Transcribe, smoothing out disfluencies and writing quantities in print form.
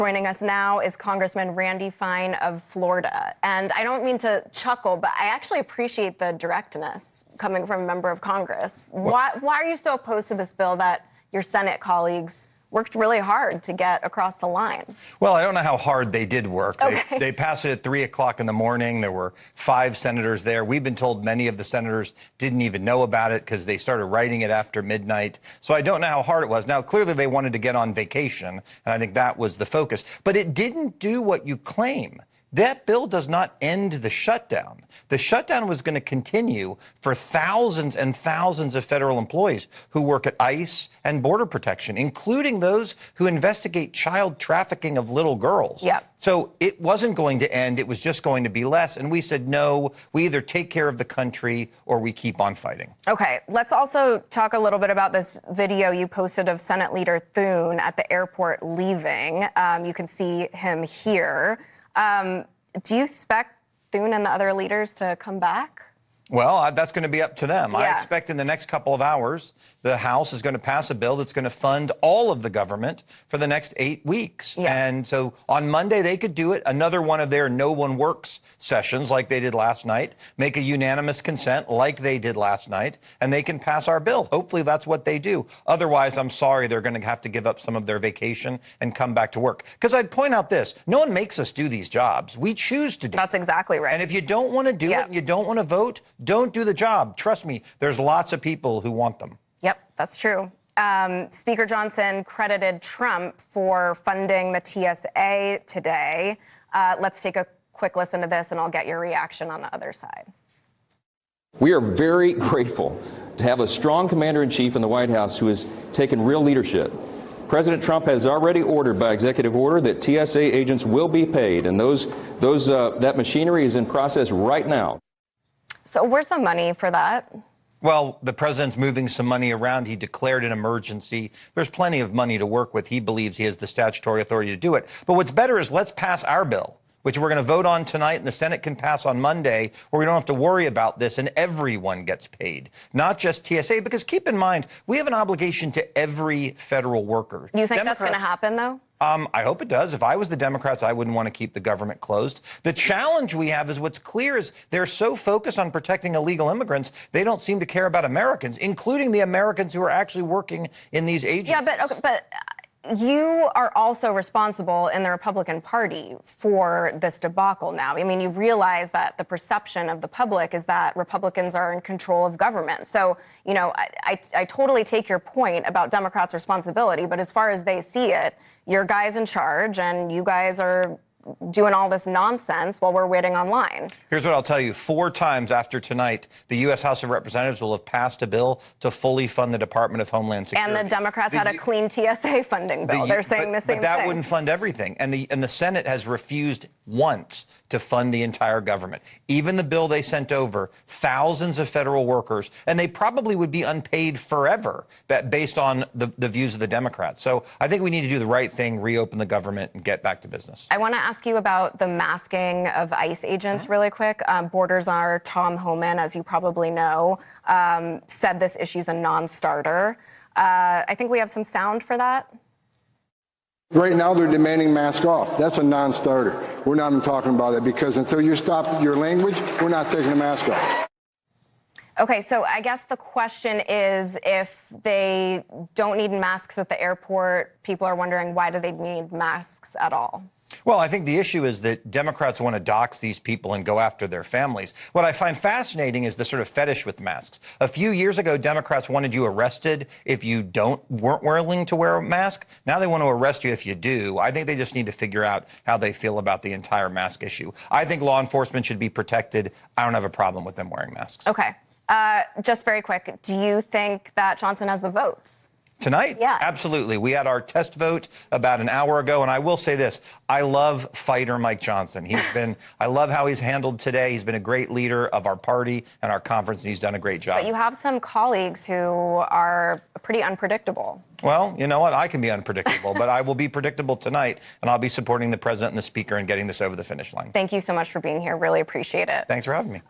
Joining us now is Congressman Randy Fine of Florida. And I don't mean to chuckle, but I actually appreciate the directness coming from a member of Congress. Why are you so opposed to this bill that your Senate colleagues worked really hard to get across the line? Well, I don't know how hard they did work. Okay. They passed it at 3 o'clock in the morning. There were 5 senators there. We've been told many of the senators didn't even know about it because they started writing it after midnight. So I don't know how hard it was. Now, clearly they wanted to get on vacation, and I think that was the focus. But it didn't do what you claim. That bill does not end the shutdown. The shutdown was going to continue for thousands and thousands of federal employees who work at ICE and Border Protection, including those who investigate child trafficking of little girls. Yeah. So it wasn't going to end. It was just going to be less. And we said, no, we either take care of the country or we keep on fighting. Okay, let's also talk a little bit about this video you posted of Senate Leader Thune at the airport leaving. You can see him here. Do you expect Thune and the other leaders to come back? Well, that's going to be up to them. Yeah. I expect in the next couple of hours, the House is going to pass a bill that's going to fund all of the government for the next 8 weeks. Yeah. And so on Monday, they could do it. Another one of their no one works sessions like they did last night, make a unanimous consent like they did last night, and they can pass our bill. Hopefully that's what they do. Otherwise, I'm sorry, they're going to have to give up some of their vacation and come back to work. Because I'd point out this, no one makes us do these jobs. We choose to do That's exactly right. And if you don't want to do it and you don't want to vote, don't do the job. Trust me, there's lots of people who want them. Yep, that's true. Speaker Johnson credited Trump for funding the TSA today. Let's take a quick listen to this, and I'll get your reaction on the other side. We are very grateful to have a strong commander-in-chief in the White House who has taken real leadership. President Trump has already ordered by executive order that TSA agents will be paid, and that machinery is in process right now. So where's the money for that? Well, the president's moving some money around. He declared an emergency. There's plenty of money to work with. He believes he has the statutory authority to do it. But what's better is let's pass our bill, which we're going to vote on tonight, and the Senate can pass on Monday, where we don't have to worry about this and everyone gets paid, not just TSA. Because keep in mind, we have an obligation to every federal worker. Do you think that's going to happen, though? I hope it does. If I was the Democrats, I wouldn't want to keep the government closed. The challenge we have is what's clear is they're so focused on protecting illegal immigrants, they don't seem to care about Americans, including the Americans who are actually working in these agencies. Yeah, but you are also responsible in the Republican Party for this debacle now. I mean, you realize that the perception of the public is that Republicans are in control of government. So, you know, I totally take your point about Democrats' responsibility, but as far as they see it, your guy's in charge and you guys are doing all this nonsense while we're waiting online. Here's what I'll tell you. 4 times after tonight, the U.S. House of Representatives will have passed a bill to fully fund the Department of Homeland Security. And the Democrats had a clean TSA funding bill. They're saying the same thing. But that wouldn't fund everything. And the Senate has refused once to fund the entire government. Even the bill they sent over, thousands of federal workers, and they probably would be unpaid forever based on the views of the Democrats. So I think we need to do the right thing, reopen the government, and get back to business. I want to ask you about the masking of ICE agents really quick. Borders Czar Tom Homan, as you probably know, said this issue's a non-starter. I think we have some sound for that. Right now, they're demanding mask off. That's a non-starter. We're not even talking about it because until you stop your language, we're not taking the mask off. Okay, so I guess the question is, if they don't need masks at the airport, people are wondering, why do they need masks at all? Well, I think the issue is that Democrats want to dox these people and go after their families. What I find fascinating is the sort of fetish with masks. A few years ago, Democrats wanted you arrested if you weren't willing to wear a mask. Now they want to arrest you if you do. I think they just need to figure out how they feel about the entire mask issue. I think law enforcement should be protected. I don't have a problem with them wearing masks. Okay. Just very quick, do you think that Johnson has the votes? Tonight? Yeah. Absolutely. We had our test vote about an hour ago, and I will say this. I love fighter Mike Johnson. I love how he's handled today. He's been a great leader of our party and our conference, and he's done a great job. But you have some colleagues who are pretty unpredictable. Well, you know what? I can be unpredictable, but I will be predictable tonight, and I'll be supporting the president and the speaker and getting this over the finish line. Thank you so much for being here. Really appreciate it. Thanks for having me.